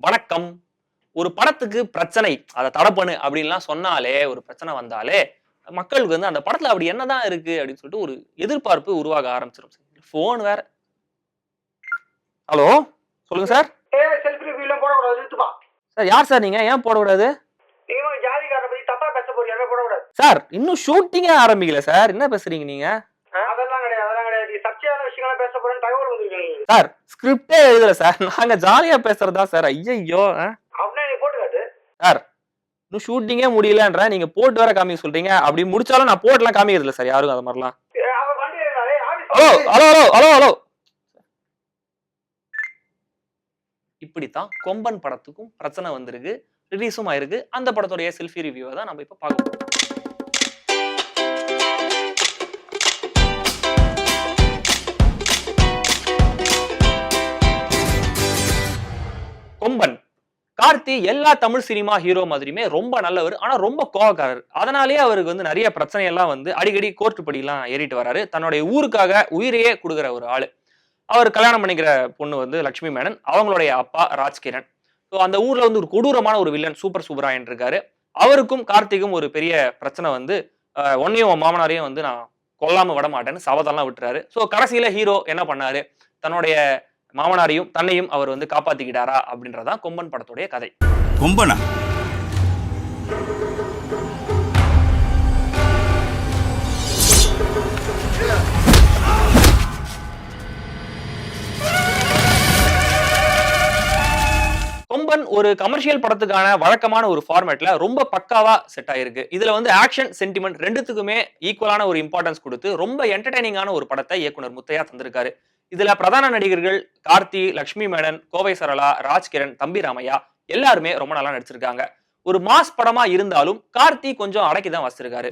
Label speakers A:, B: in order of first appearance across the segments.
A: வணக்கம். ஒரு படத்துக்கு பிரச்சனை, அத தடை பண்ணு அப்படின்லாம் சொன்னாலே, ஒரு பிரச்சனை வந்தாலே, மக்களுக்கு வந்து அந்த படத்துல அப்படி என்னதான் இருக்கு அப்படின்னு சொல்லிட்டு ஒரு எதிர்பார்ப்பு உருவாக ஆரம்பிச்சுரும். ஃபோன் வேற. ஹலோ, சொல்லுங்க சார்.
B: செல்ஃபி ரிவ்யூலாம் போடக்கூடாது, நிறுத்துப்பா.
A: சார் யார் சார் நீங்க? ஏன் போடக்கூடாது?
B: நீங்க ஜாதிக்காரனை பத்தி தப்பா பேச போறீங்க, அதெல்லாம் போடக்கூடாது.
A: சார் இன்னும் ஷூட்டிங்கே ஆரம்பிக்கல சார். என்ன பேசுறீங்க நீங்க?
B: அதெல்லாம் கிடையாது, அதெல்லாம் கிடையாது. நீ சர்ச்சையான விஷயங்களை பேச போறேன்னு தகவல் வந்துருக்கீங்க.
A: சார் ஸ்கிரிப்டே எழுதல சார். நாங்க ஜாலியா பேசுறதா சார். ஐயையோ.
B: அப்படின்னா நீ போட்டு காட்டு.
A: சார் இன்னும் ஷூட்டிங்கே முடியலன்ற நீங்க போட்டு வேற காமிக்க சொல்றீங்க. அப்படி முடிச்சாலும் நான் போட்டுலாம் காமிக்கிறது இல்ல சார் யாரும் அது மாதிரிலாம்.
B: அவன் வண்டி எடுத்தாலே
A: hello
B: office.
A: Hello hello hello hello. இப்படித்தான் கொம்பன் படத்துக்கும் பிரச்சனை வந்திருக்கு. ரிலீஸும் ஆயிருக்கு. அந்த படத்துடைய செல்ஃபி ரிவ்யூவை தான் நம்ம இப்ப பார்க்க போறோம். கொம்பன் கார்த்தி எல்லா தமிழ் சினிமா ஹீரோ மாதிரியுமே ரொம்ப நல்லவர். ஆனா ரொம்ப கோவக்காரர். அதனாலேயே அவருக்கு வந்து நிறைய பிரச்சனை எல்லாம் வந்து அடிக்கடி கோர்ட் படியெல்லாம் ஏறிட்டு வராரு. தன்னுடைய ஊருக்காக உயிரையே கொடுக்குற ஒரு ஆளு. அவர் கல்யாணம் பண்ணிக்கிற பொண்ணு வந்து லட்சுமி மேனன். அவங்களுடைய அப்பா ராஜ்கிரண். ஸோ அந்த ஊர்ல வந்து ஒரு கொடூரமான ஒரு வில்லன் சூப்பர் சுப்பராயன் இருக்காரு. அவருக்கும் கார்த்திக்கும் ஒரு பெரிய பிரச்சனை வந்து உன்னையும் உன் மாமனாரையும் வந்து நான் கொல்லாம விட மாட்டேன்னு சபதம்லாம் விட்டுறாரு. ஸோ கடைசியில ஹீரோ என்ன பண்ணாரு? தன்னுடைய மாமனாரையும் தன்னையும் அவர் வந்து காப்பாத்திக்கிட்டாரா அப்படின்றதான் கொம்பன் படத்துடைய கதை.
C: கொம்பனா?
A: கொம்பன் ஒரு கமர்ஷியல் படத்துக்கான வழக்கமான ஒரு ஃபார்மேட்ல ரொம்ப பக்காவா செட் ஆயிருக்கு. இதுல வந்து ஆக்ஷன் சென்டிமெண்ட் ரெண்டுத்துக்குமே ஈக்குவலான ஒரு இம்பார்ட்டன்ஸ் கொடுத்து ரொம்ப என்டர்டைனிங்கான ஒரு படத்தை இயக்குனர் முத்தையா தந்திருக்காரு. இதுல பிரதான நடிகர்கள் கார்த்தி, லட்சுமி மேனன், கோவை சரளா, ராஜ்கிரண், தம்பி ராமையா எல்லாருமே ரொம்ப நல்லா நடிச்சிருக்காங்க. ஒரு மாஸ் படமா இருந்தாலும் கார்த்தி கொஞ்சம் அடக்கிதான் வச்சிருக்காரு.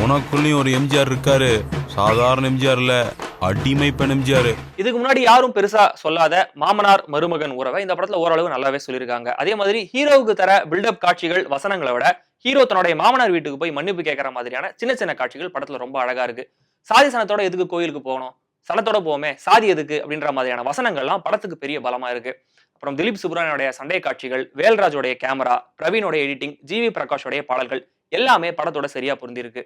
C: உனக்குள்ளயும் ஒரு எம்ஜிஆர் இருக்காரு. சாதாரண எம்ஜிஆர் இல்ல, அடிமை பெண் எம்ஜிஆர்.
A: இதுக்கு முன்னாடி யாரும் பெருசா சொல்லாத மாமனார் மருமகன் உறவை இந்த படத்துல ஓரளவு நல்லாவே சொல்லியிருக்காங்க. அதே மாதிரி ஹீரோவுக்கு தர பில்டப் காட்சிகள் வசனங்களை விட ஹீரோ தன்னுடைய மாமனார் வீட்டுக்கு போய் மன்னிப்பு கேட்கற மாதிரியான சின்ன சின்ன காட்சிகள் படத்துல ரொம்ப அழகா இருக்கு. சாதி சனத்தோட எதுக்கு கோயிலுக்கு போகணும், சனத்தோட போவோமே, சாதி எதுக்கு அப்படின்ற மாதிரியான வசனங்கள்லாம் படத்துக்கு பெரிய பலமா இருக்கு. அப்புறம் திலீப் சுப்ராயனுடைய சண்டை காட்சிகள், வேல்ராஜோடைய கேமரா, பிரவீனோட எடிட்டிங், ஜிவி பிரகாஷோடைய பாடல்கள் எல்லாமே படத்தோட சரியா பொருந்திருக்கு.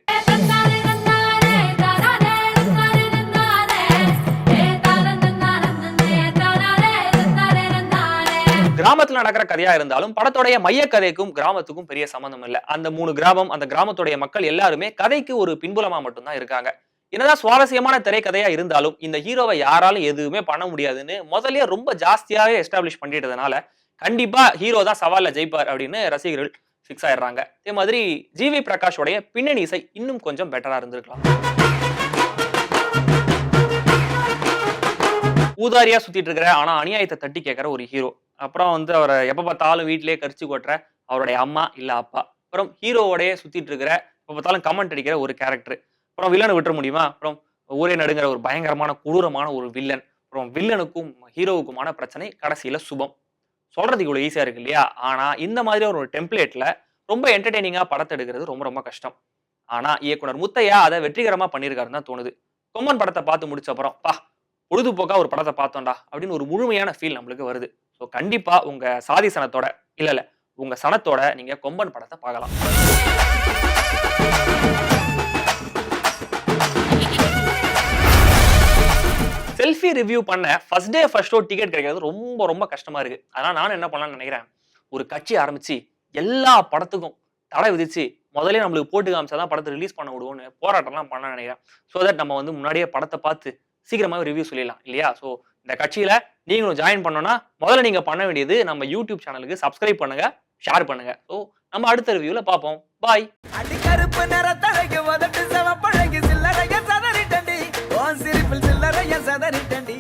A: கிராமத்துல நடக்கிற கதையா இருந்தாலும் படத்தோடைய மைய கதைக்கும் கிராமத்துக்கும் பெரிய சம்பந்தம் இல்ல. அந்த 3 கிராமம், அந்த கிராமத்துடைய மக்கள் எல்லாருமே கதைக்கு ஒரு பின்புலமா மட்டும்தான் இருக்காங்க. என்னதான் சுவாரஸ்யமான திரைக்கதையா இருந்தாலும் இந்த ஹீரோவை யாராலும் எதுவுமே பண்ண முடியாதுன்னு முதல்லயே ரொம்ப ஜாஸ்தியாவே எஸ்டாப்ளிஷ் பண்ணிட்டதுனால கண்டிப்பா ஹீரோ தான் சவால்ல ஜெயிப்பார் அப்படின்னு ரசிகர்கள் பிக்ஸ் ஆயிடுறாங்க. அதே மாதிரி ஜிவி பிரகாஷோடைய பின்னணி இசை இன்னும் கொஞ்சம் பெட்டரா இருந்திருக்கலாம். ஊதாரியா சுத்திட்டு இருக்கிற ஆனா அநியாயத்தை தட்டி கேட்கிற ஒரு ஹீரோ. அப்புறம் வந்து அவரை எப்ப பார்த்தாலும் வீட்டிலேயே கரிச்சு கொட்டுற அவருடைய அம்மா இல்ல அப்பா. அப்புறம் ஹீரோவோடய சுத்திட்டு இருக்கிற எப்ப பார்த்தாலும் கமெண்ட் அடிக்கிற ஒரு கேரக்டர். அப்புறம் வில்லனை விட்டுற முடியுமா? அப்புறம் ஊரே நடுங்கிற ஒரு பயங்கரமான கொடூரமான ஒரு வில்லன். அப்புறம் வில்லனுக்கும் ஹீரோவுக்குமான பிரச்சனை கடைசியில சுபம். சொல்றது இவ்வளவு ஈஸியா இருக்கு இல்லையா? ஆனா இந்த மாதிரி ஒரு டெம்ப்ளேட்ல ரொம்ப என்டர்டெய்னிங்கா படத்தை எடுக்கிறது ரொம்ப ரொம்ப கஷ்டம். ஆனா இயக்குனர் முத்தையா அதை வெற்றிகரமா பண்ணியிருக்காருன்னு தான் தோணுது. கொம்பன் படத்தை பார்த்து முடிச்ச அப்புறம் பொழுதுபோக்கா ஒரு படத்தை பார்த்தோம்டா அப்படின்னு ஒரு முழுமையான ஃபீல் நம்மளுக்கு வருது. ஸோ கண்டிப்பா உங்க சாதி சனத்தோட இல்ல உங்க சனத்தோட நீங்க கொம்பன் படத்தை பார்க்கலாம். செல்ஃபி ரிவ்யூ பண்ண first day first show ticket கிடைக்கிறது ரொம்ப ரொம்ப கஷ்டமா இருக்கு. அதனால நானும் என்ன பண்ணலாம்னு நினைக்கிறேன், ஒரு கட்சி ஆரம்பிச்சு எல்லா படத்துக்கும் தடை விதிச்சு முதல்ல நம்மளுக்கு போட்டு காமிச்சாதான் படத்தை ரிலீஸ் பண்ண விடுவோம்னு போராட்டம்லாம் பண்ண நினைக்கிறேன். ஸோ தட் நம்ம வந்து முன்னாடியே படத்தை பார்த்து சீக்கிரமாவே ரிவ்யூ சொல்லிடலாம் இல்லையா? ஸோ இந்த கட்சியில நீங்களும் ஜாயின் பண்ணணும்னா முதல்ல நீங்க பண்ண வேண்டியது நம்ம யூடியூப் சேனலுக்கு சப்ஸ்கிரைப் பண்ணுங்க, ஷேர் பண்ணுங்க. ஸோ நம்ம அடுத்த ரிவ்யூல பார்ப்போம். பாய்.
D: அடிக்கருப்பு நிறத்தழகு உதட்டு சிவப்பழகு சில்லறைய சதறிட்டண்டி, ஓ சிரிப்பில் சில்லறைய சதறிட்டண்டி.